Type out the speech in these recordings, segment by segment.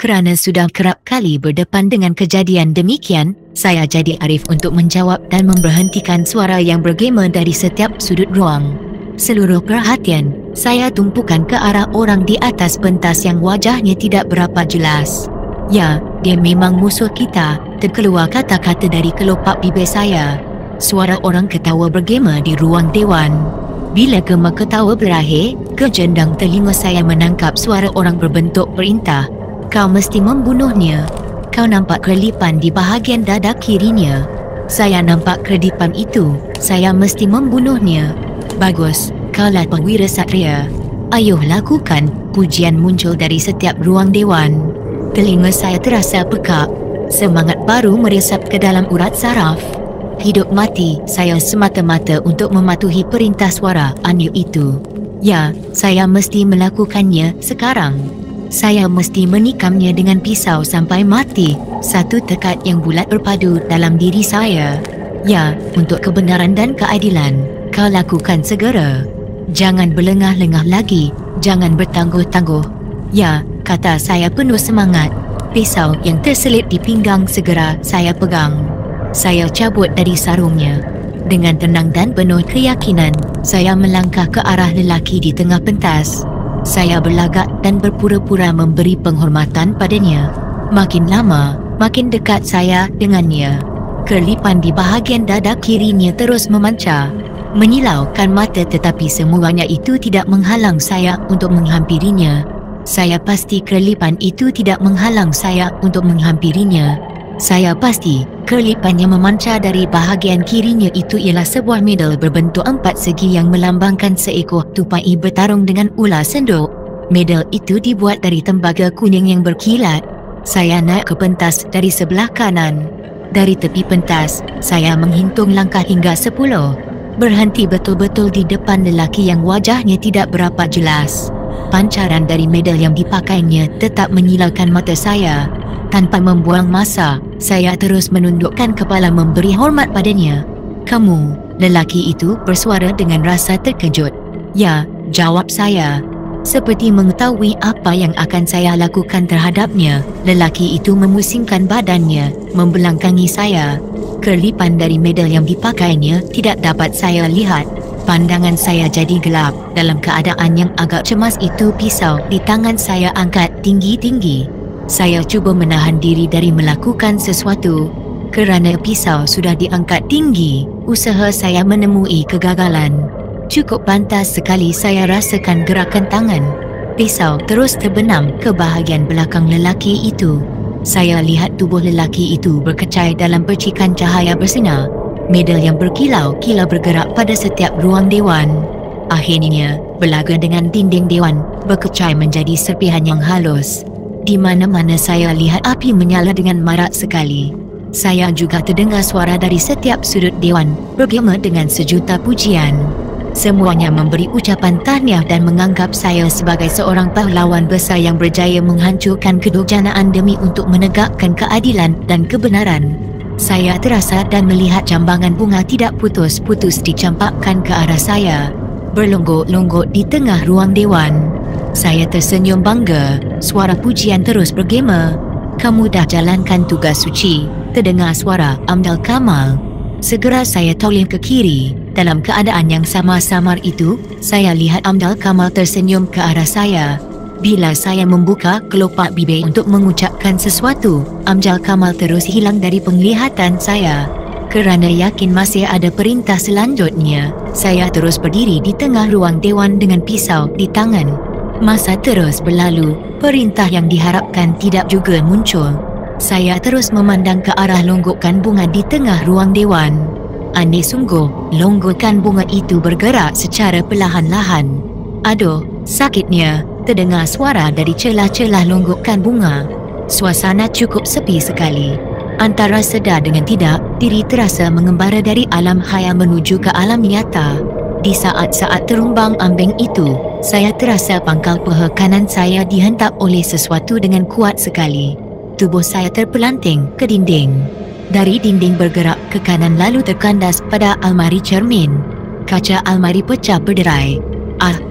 Kerana sudah kerap kali berdepan dengan kejadian demikian, saya jadi arif untuk menjawab dan memberhentikan suara yang bergema dari setiap sudut ruang. Seluruh perhatian saya tumpukan ke arah orang di atas pentas yang wajahnya tidak berapa jelas. Ya, dia memang musuh kita, terkeluar kata-kata dari kelopak bibir saya. Suara orang ketawa bergema di ruang dewan. Bila gema ketawa berakhir, kejendang telinga saya menangkap suara orang berbentuk perintah. Kau mesti membunuhnya. Kau nampak kelipan di bahagian dada kirinya. Saya nampak kedipan itu. Saya mesti membunuhnya. Bagus, kaulah perwira satria. Ayuh lakukan. Pujian muncul dari setiap ruang dewan. Telinga saya terasa pekak. Semangat baru meresap ke dalam urat saraf. Hidup mati saya semata-mata untuk mematuhi perintah suara ANEH itu. Ya, saya mesti melakukannya sekarang. Saya mesti menikamnya dengan pisau sampai mati. Satu tekad yang bulat berpadu dalam diri saya. Ya, untuk kebenaran dan keadilan. Kau lakukan segera. Jangan berlengah-lengah lagi. Jangan bertangguh-tangguh. Ya, kata saya penuh semangat. Pisau yang terselip di pinggang segera saya pegang. Saya cabut dari sarungnya. Dengan tenang dan penuh keyakinan, saya melangkah ke arah lelaki di tengah pentas. Saya berlagak dan berpura-pura memberi penghormatan padanya. Makin lama, makin dekat saya dengannya. Kelipan di bahagian dada kirinya terus memancar, menyilaukan mata, tetapi semuanya itu tidak menghalang saya untuk menghampirinya. Saya pasti kelipan itu tidak menghalang saya untuk menghampirinya. Saya pasti kelipan yang memancar dari bahagian kirinya itu ialah sebuah medal berbentuk empat segi yang melambangkan seekor tupai bertarung dengan ular senduk. Medal itu dibuat dari tembaga kuning yang berkilat. Saya naik ke pentas dari sebelah kanan. Dari tepi pentas, saya menghitung langkah hingga 10. Berhenti betul-betul di depan lelaki yang wajahnya tidak berapa jelas. Pancaran dari medal yang dipakainya tetap menyilaukan mata saya. Tanpa membuang masa, saya terus menundukkan kepala memberi hormat padanya. Kamu, lelaki itu bersuara dengan rasa terkejut. Ya, jawab saya. Seperti mengetahui apa yang akan saya lakukan terhadapnya, lelaki itu memusingkan badannya, membelangkangi saya. Kelipan dari medal yang dipakainya tidak dapat saya lihat. Pandangan saya jadi gelap. Dalam keadaan yang agak cemas itu, pisau di tangan saya angkat tinggi-tinggi. Saya cuba menahan diri dari melakukan sesuatu. Kerana pisau sudah diangkat tinggi, usaha saya menemui kegagalan. Cukup pantas sekali saya rasakan gerakan tangan. Pisau terus terbenam ke bahagian belakang lelaki itu. Saya lihat tubuh lelaki itu berkecai dalam percikan cahaya bersinar. Medal yang berkilau-kilau bergerak pada setiap ruang dewan. Akhirnya, belaga dengan dinding dewan, berkecai menjadi serpihan yang halus. Di mana-mana saya lihat api menyala dengan marak sekali. Saya juga terdengar suara dari setiap sudut dewan, bergema dengan sejuta pujian. Semuanya memberi ucapan tahniah dan menganggap saya sebagai seorang pahlawan besar yang berjaya menghancurkan kedurjanaan demi untuk menegakkan keadilan dan kebenaran. Saya terasa dan melihat jambangan bunga tidak putus-putus dicampakkan ke arah saya, berlonggok-longgok di tengah ruang dewan. Saya tersenyum bangga. Suara pujian terus bergema. Kamu dah jalankan tugas suci, terdengar suara Amdal Kamal. Segera saya toleh ke kiri. Dalam keadaan yang samar-samar itu, saya lihat Amdal Kamal tersenyum ke arah saya. Bila saya membuka kelopak bibir untuk mengucapkan sesuatu, Amdal Kamal terus hilang dari penglihatan saya. Kerana yakin masih ada perintah selanjutnya, saya terus berdiri di tengah ruang dewan dengan pisau di tangan. Masa terus berlalu, perintah yang diharapkan tidak juga muncul. Saya terus memandang ke arah longgokan bunga di tengah ruang dewan. Aneh sungguh, longgokan bunga itu bergerak secara perlahan-lahan. Aduh, sakitnya, terdengar suara dari celah-celah longgokan bunga. Suasana cukup sepi sekali. Antara sedar dengan tidak, diri terasa mengembara dari alam khayal menuju ke alam nyata. Di saat-saat terumbang ambing itu, saya terasa pangkal paha kanan saya dihentak oleh sesuatu dengan kuat sekali. Tubuh saya terpelanting ke dinding. Dari dinding bergerak ke kanan lalu terkandas pada almari cermin. Kaca almari pecah berderai.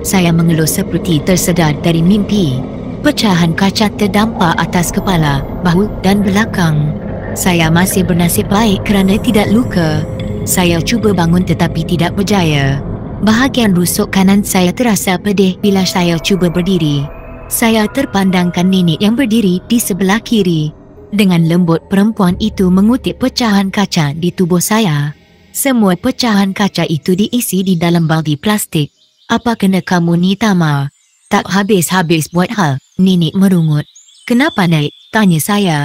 Saya mengeluh seperti tersedar dari mimpi. Pecahan kaca terdampak atas kepala, bahu dan belakang. Saya masih bernasib baik kerana tidak luka. Saya cuba bangun tetapi tidak berjaya. Bahagian rusuk kanan saya terasa pedih bila saya cuba berdiri. Saya terpandangkan nenek yang berdiri di sebelah kiri. Dengan lembut perempuan itu mengutip pecahan kaca di tubuh saya. Semua pecahan kaca itu diisi di dalam baldi plastik. "Apa kena kamu ni, Tamar? Tak habis-habis buat hal," nenek merungut. "Kenapa, Nek?" tanya saya.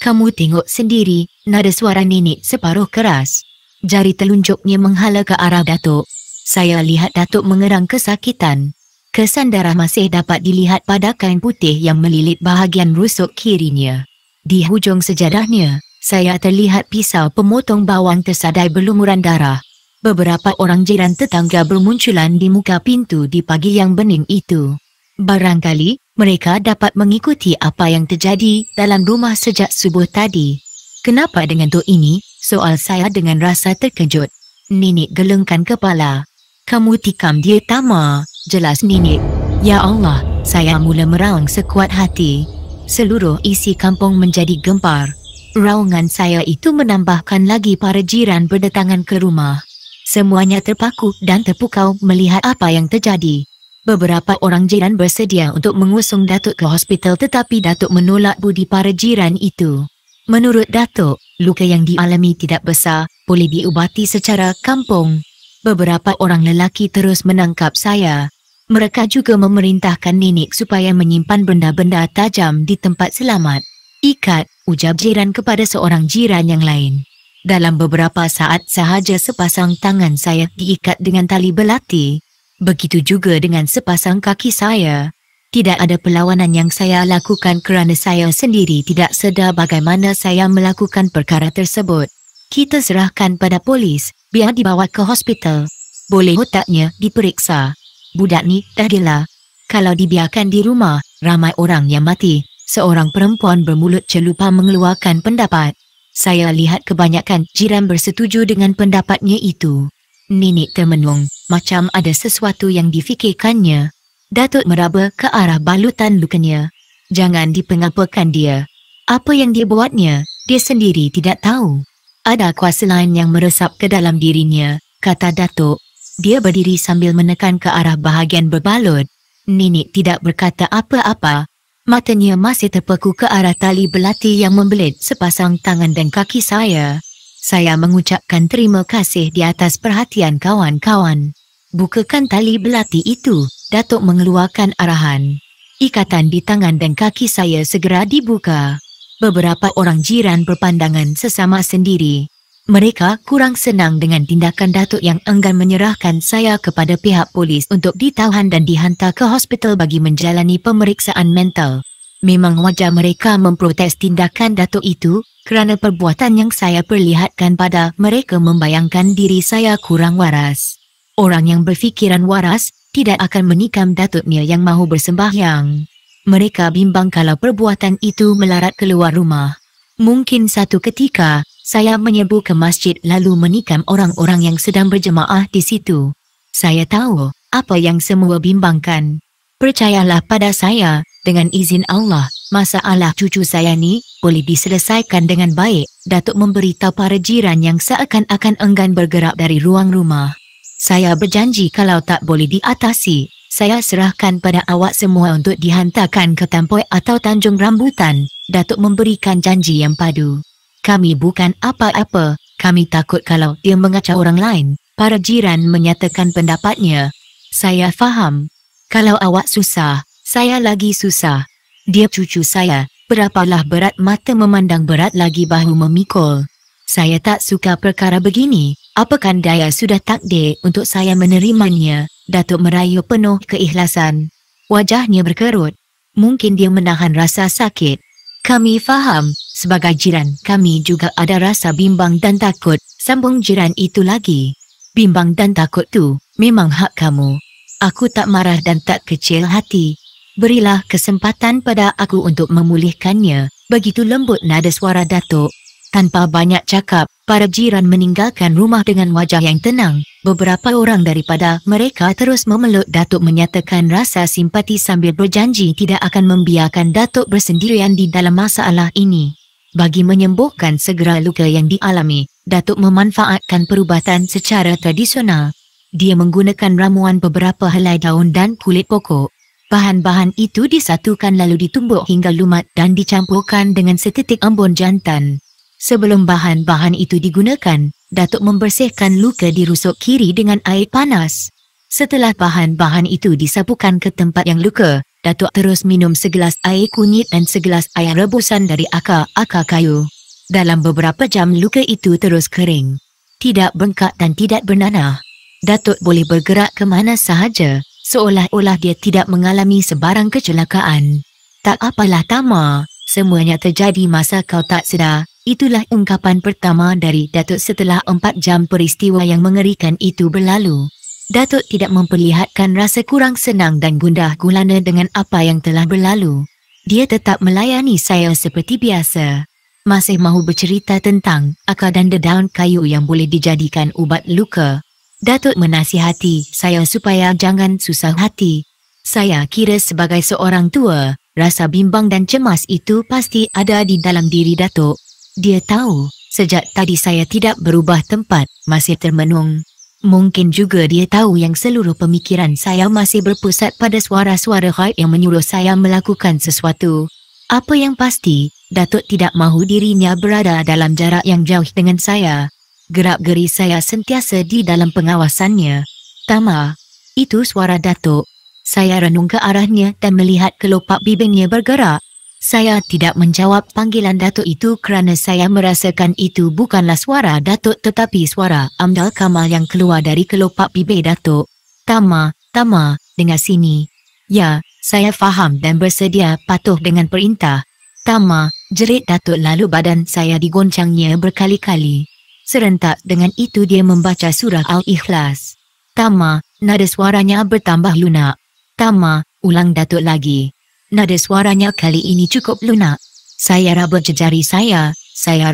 "Kamu tengok sendiri," nada suara nenek separuh keras. Jari telunjuknya menghala ke arah datuk. Saya lihat datuk mengerang kesakitan. Kesan darah masih dapat dilihat pada kain putih yang melilit bahagian rusuk kirinya. Di hujung sejadahnya, saya terlihat pisau pemotong bawang tersadai berlumuran darah. Beberapa orang jiran tetangga bermunculan di muka pintu di pagi yang bening itu. Barangkali mereka dapat mengikuti apa yang terjadi dalam rumah sejak subuh tadi. "Kenapa dengan tok ini?" soal saya dengan rasa terkejut. Nenek gelengkan kepala. "Kamu tikam dia, Tamar," jelas nenek. "Ya Allah," saya mula meraung sekuat hati. Seluruh isi kampung menjadi gempar. Raungan saya itu menambahkan lagi para jiran berdatangan ke rumah. Semuanya terpaku dan terpukau melihat apa yang terjadi. Beberapa orang jiran bersedia untuk mengusung datuk ke hospital tetapi datuk menolak budi para jiran itu. Menurut datuk, luka yang dialami tidak besar, boleh diubati secara kampung. Beberapa orang lelaki terus menangkap saya. Mereka juga memerintahkan nenek supaya menyimpan benda-benda tajam di tempat selamat. "Ikat," ujar jiran kepada seorang jiran yang lain. Dalam beberapa saat sahaja sepasang tangan saya diikat dengan tali belati. Begitu juga dengan sepasang kaki saya. Tidak ada perlawanan yang saya lakukan kerana saya sendiri tidak sedar bagaimana saya melakukan perkara tersebut. "Kita serahkan pada polis, biar dibawa ke hospital. Boleh otaknya diperiksa. Budak ni dah gila. Kalau dibiarkan di rumah, ramai orang yang mati." Seorang perempuan bermulut celupa mengeluarkan pendapat. Saya lihat kebanyakan jiran bersetuju dengan pendapatnya itu. Nenek termenung, macam ada sesuatu yang difikirkannya. Datuk meraba ke arah balutan lukanya. "Jangan dipengapakan dia. Apa yang dia buatnya, dia sendiri tidak tahu. Ada kuasa lain yang meresap ke dalam dirinya," kata datuk. Dia berdiri sambil menekan ke arah bahagian berbalut. Nenek tidak berkata apa-apa. Matanya masih terpaku ke arah tali belati yang membelit sepasang tangan dan kaki saya. Saya mengucapkan terima kasih di atas perhatian kawan-kawan. "Bukakan tali belati itu," datuk mengeluarkan arahan. Ikatan di tangan dan kaki saya segera dibuka. Beberapa orang jiran berpandangan sesama sendiri. Mereka kurang senang dengan tindakan datuk yang enggan menyerahkan saya kepada pihak polis untuk ditahan dan dihantar ke hospital bagi menjalani pemeriksaan mental. Memang wajar mereka memprotes tindakan datuk itu kerana perbuatan yang saya perlihatkan pada mereka membayangkan diri saya kurang waras. Orang yang berfikiran waras tidak akan menikam datuknya yang mahu bersembahyang. Mereka bimbang kalau perbuatan itu melarat keluar rumah. Mungkin satu ketika saya menyerbu ke masjid lalu menikam orang-orang yang sedang berjemaah di situ. Saya tahu apa yang semua bimbangkan. Percayalah pada saya, dengan izin Allah, masalah cucu saya ni boleh diselesaikan dengan baik. Datuk memberitahu para jiran yang seakan-akan enggan bergerak dari ruang rumah. "Saya berjanji kalau tak boleh diatasi, saya serahkan pada awak semua untuk dihantarkan ke Tampoi atau Tanjung Rambutan." Datuk memberikan janji yang padu. "Kami bukan apa-apa, kami takut kalau dia mengacau orang lain." Para jiran menyatakan pendapatnya. "Saya faham. Kalau awak susah, saya lagi susah. Dia cucu saya, berapalah berat mata memandang berat lagi bahu memikul. Saya tak suka perkara begini. Apakah daya sudah takdir untuk saya menerimanya?" Datuk merayu penuh keikhlasan. Wajahnya berkerut. Mungkin dia menahan rasa sakit. "Kami faham. Sebagai jiran, kami juga ada rasa bimbang dan takut," sambung jiran itu lagi. "Bimbang dan takut tu memang hak kamu. Aku tak marah dan tak kecil hati. Berilah kesempatan pada aku untuk memulihkannya." Begitu lembut nada suara datuk. Tanpa banyak cakap, para jiran meninggalkan rumah dengan wajah yang tenang. Beberapa orang daripada mereka terus memeluk Datuk menyatakan rasa simpati sambil berjanji tidak akan membiarkan Datuk bersendirian di dalam masalah ini. Bagi menyembuhkan segera luka yang dialami, Datuk memanfaatkan perubatan secara tradisional. Dia menggunakan ramuan beberapa helai daun dan kulit pokok. Bahan-bahan itu disatukan lalu ditumbuk hingga lumat dan dicampurkan dengan setitik embun jantan. Sebelum bahan-bahan itu digunakan, Datuk membersihkan luka di rusuk kiri dengan air panas. Setelah bahan-bahan itu disapukan ke tempat yang luka, Datuk terus minum segelas air kunyit dan segelas air rebusan dari akar-akar kayu. Dalam beberapa jam luka itu terus kering. Tidak bengkak dan tidak bernanah. Datuk boleh bergerak ke mana sahaja, seolah-olah dia tidak mengalami sebarang kecelakaan. Tak apalah Tamar, semuanya terjadi masa kau tak sedar. Itulah ungkapan pertama dari Datuk setelah 4 jam peristiwa yang mengerikan itu berlalu. Datuk tidak memperlihatkan rasa kurang senang dan gundah gulana dengan apa yang telah berlalu. Dia tetap melayani saya seperti biasa. Masih mahu bercerita tentang akar dan daun kayu yang boleh dijadikan ubat luka. Datuk menasihati saya supaya jangan susah hati. Saya kira sebagai seorang tua, rasa bimbang dan cemas itu pasti ada di dalam diri Datuk. Dia tahu, sejak tadi saya tidak berubah tempat, masih termenung. Mungkin juga dia tahu yang seluruh pemikiran saya masih berpusat pada suara-suara gaib yang menyuruh saya melakukan sesuatu. Apa yang pasti, Datuk tidak mahu dirinya berada dalam jarak yang jauh dengan saya. Gerak-geri saya sentiasa di dalam pengawasannya. Tamar, itu suara Datuk. Saya renung ke arahnya dan melihat kelopak bibirnya bergerak. Saya tidak menjawab panggilan Datuk itu kerana saya merasakan itu bukanlah suara Datuk tetapi suara Amdal Kamal yang keluar dari kelopak bibir Datuk. Tamar, dengar sini. Ya, saya faham dan bersedia patuh dengan perintah. Tamar, jerit Datuk lalu badan saya digoncangnya berkali-kali. Serentak dengan itu dia membaca surah Al-Ikhlas. Tamar, nada suaranya bertambah lunak. Tamar, ulang Datuk lagi. Nada suaranya kali ini cukup lunak. Saya raba jejari saya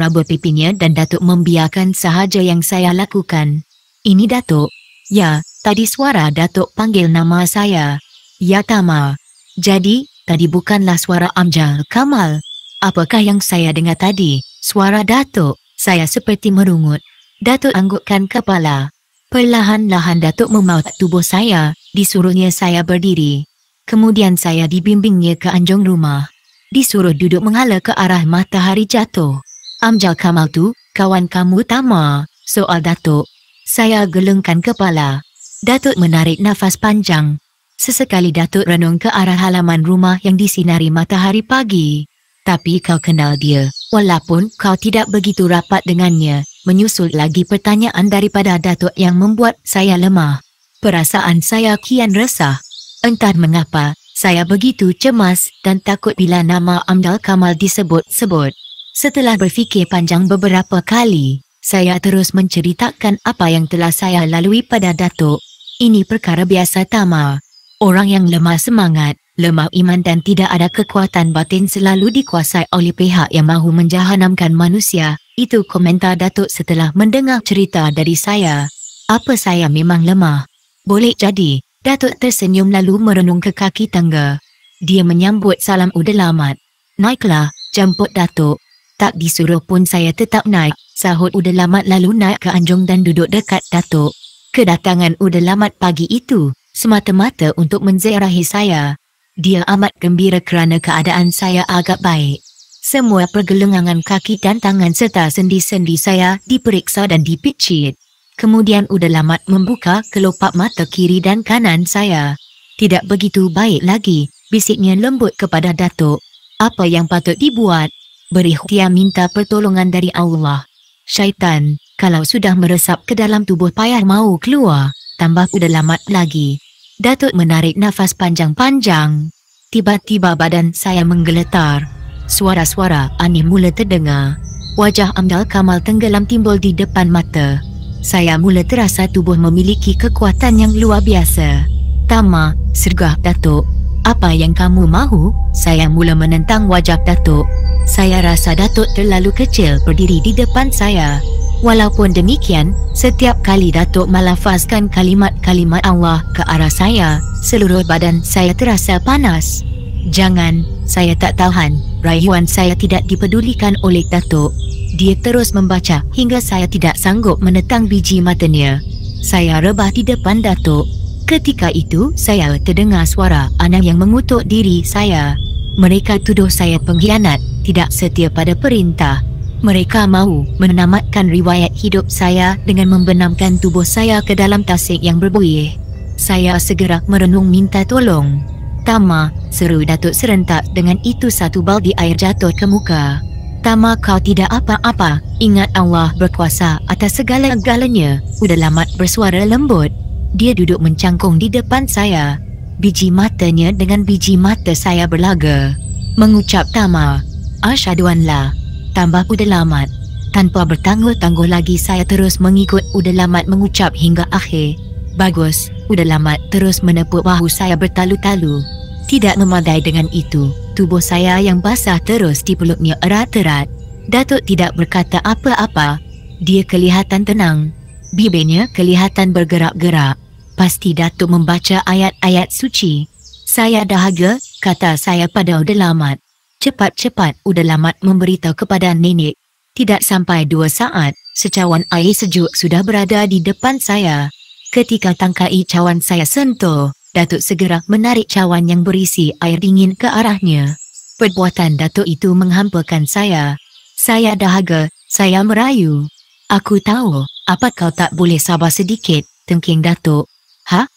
raba pipinya dan Datuk membiarkan sahaja yang saya lakukan. Ini Datuk. Ya, tadi suara Datuk panggil nama saya. Ya Tamar. Jadi, tadi bukanlah suara Amjad Kamal. Apakah yang saya dengar tadi? Suara Datuk. Saya seperti merungut. Datuk anggukkan kepala. Perlahan-lahan Datuk memaut tubuh saya, disuruhnya saya berdiri. Kemudian saya dibimbingnya ke anjung rumah. Disuruh duduk menghela ke arah matahari jatuh. Amjad Kamal tu, kawan kamu Tamar? Soal Datuk. Saya gelengkan kepala. Datuk menarik nafas panjang. Sesekali Datuk renung ke arah halaman rumah yang disinari matahari pagi. Tapi kau kenal dia, walaupun kau tidak begitu rapat dengannya. Menyusul lagi pertanyaan daripada Datuk yang membuat saya lemah. Perasaan saya kian resah. Entah mengapa, saya begitu cemas dan takut bila nama Amdal Kamal disebut-sebut. Setelah berfikir panjang beberapa kali, saya terus menceritakan apa yang telah saya lalui pada Datuk. Ini perkara biasa Tamar. Orang yang lemah semangat, lemah iman dan tidak ada kekuatan batin selalu dikuasai oleh pihak yang mahu menjahanamkan manusia. Itu komentar Datuk setelah mendengar cerita dari saya. Apa saya memang lemah? Boleh jadi. Datuk tersenyum lalu merenung ke kaki tangga. Dia menyambut salam udalamat. Naiklah, jemput Datuk. Tak disuruh pun saya tetap naik, sahut udalamat lalu naik ke anjung dan duduk dekat Datuk. Kedatangan udalamat pagi itu, semata-mata untuk menziarahi saya. Dia amat gembira kerana keadaan saya agak baik. Semua pergelengangan kaki dan tangan serta sendi-sendi saya diperiksa dan dipicit. Kemudian udalamat membuka kelopak mata kiri dan kanan saya. Tidak begitu baik lagi, bisiknya lembut kepada Datuk. Apa yang patut dibuat? Berikhtiar minta pertolongan dari Allah. Syaitan, kalau sudah meresap ke dalam tubuh payah mau keluar, tambah udalamat lagi. Datuk menarik nafas panjang-panjang. Tiba-tiba badan saya menggeletar. Suara-suara aneh mula terdengar. Wajah Amdal Kamal tenggelam timbul di depan mata. Saya mula terasa tubuh memiliki kekuatan yang luar biasa. Tamar, sergah Datuk. Apa yang kamu mahu? Saya mula menentang wajah Datuk. Saya rasa Datuk terlalu kecil berdiri di depan saya. Walaupun demikian, setiap kali datuk melafazkan kalimat-kalimat Allah ke arah saya, seluruh badan saya terasa panas. Jangan, saya tak tahan. Rayuan saya tidak dipedulikan oleh datuk. Dia terus membaca hingga saya tidak sanggup menetang biji matanya. Saya rebah di depan datuk. Ketika itu, saya terdengar suara anak yang mengutuk diri saya. Mereka tuduh saya pengkhianat, tidak setia pada perintah. Mereka mahu menamatkan riwayat hidup saya dengan membenamkan tubuh saya ke dalam tasik yang berbuih. Saya segera merenung minta tolong. Tamar, seru datuk serentak dengan itu satu baldi air jatuh ke muka. Tamar, kau tidak apa-apa. Ingat Allah berkuasa atas segala-galanya. Udah Mat bersuara lembut. Dia duduk mencangkung di depan saya. Biji matanya dengan biji mata saya berlaga. Mengucap Tamar, Asyhadu an la. Tambah Mat. Tanpa bertangguh-tangguh lagi saya terus mengikut Mat mengucap hingga akhir. Bagus, Mat terus menepuk bahu saya bertalu-talu. Tidak memadai dengan itu, tubuh saya yang basah terus dipeluknya erat-erat. Datuk tidak berkata apa-apa. Dia kelihatan tenang. Bibirnya kelihatan bergerak-gerak. Pasti datuk membaca ayat-ayat suci. Saya dahaga, kata saya pada Mat. Cepat-cepat Mat memberitahu kepada nenek. Tidak sampai 2 saat, secawan air sejuk sudah berada di depan saya. Ketika tangkai cawan saya sentuh, datuk segera menarik cawan yang berisi air dingin ke arahnya. Perbuatan datuk itu menghampakan saya. Saya dahaga, saya merayu. Aku tahu, apa kau tak boleh sabar sedikit, tengking datuk.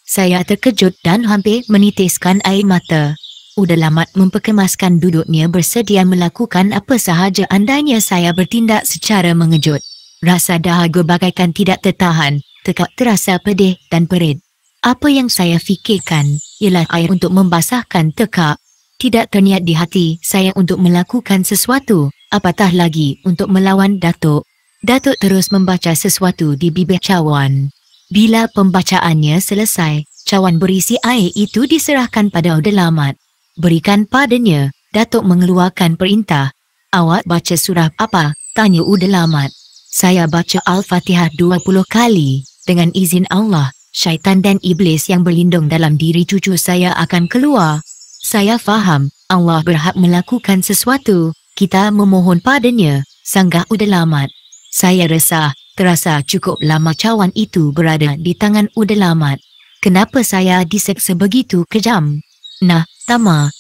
Saya terkejut dan hampir menitiskan air mata. Mat memperkemaskan duduknya bersedia melakukan apa sahaja andainya saya bertindak secara mengejut. Rasa dahaga bagaikan tidak tertahan, tekak terasa pedih dan perit. Apa yang saya fikirkan ialah air untuk membasahkan tekak. Tidak terniat di hati saya untuk melakukan sesuatu, apatah lagi untuk melawan datuk. Datuk terus membaca sesuatu di bibir cawan. Bila pembacaannya selesai, cawan berisi air itu diserahkan pada Mat. Berikan padanya, datuk mengeluarkan perintah. Awak baca surah apa? Tanya Mat. Saya baca Al-Fatihah 20 kali. Dengan izin Allah, syaitan dan iblis yang berlindung dalam diri cucu saya akan keluar. Saya faham, Allah berhak melakukan sesuatu. Kita memohon padanya, sanggah Mat. Saya resah, terasa cukup lama cawan itu berada di tangan Mat. Kenapa saya diseksa begitu kejam? Nah, Tamar,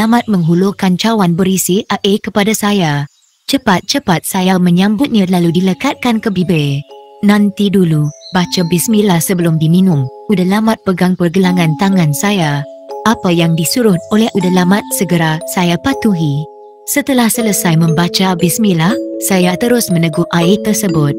Mat menghulurkan cawan berisi air kepada saya. Cepat-cepat saya menyambutnya lalu dilekatkan ke bibir. Nanti dulu, baca bismillah sebelum diminum. Mat pegang pergelangan tangan saya. Apa yang disuruh oleh Mat segera saya patuhi. Setelah selesai membaca bismillah, saya terus meneguk air tersebut.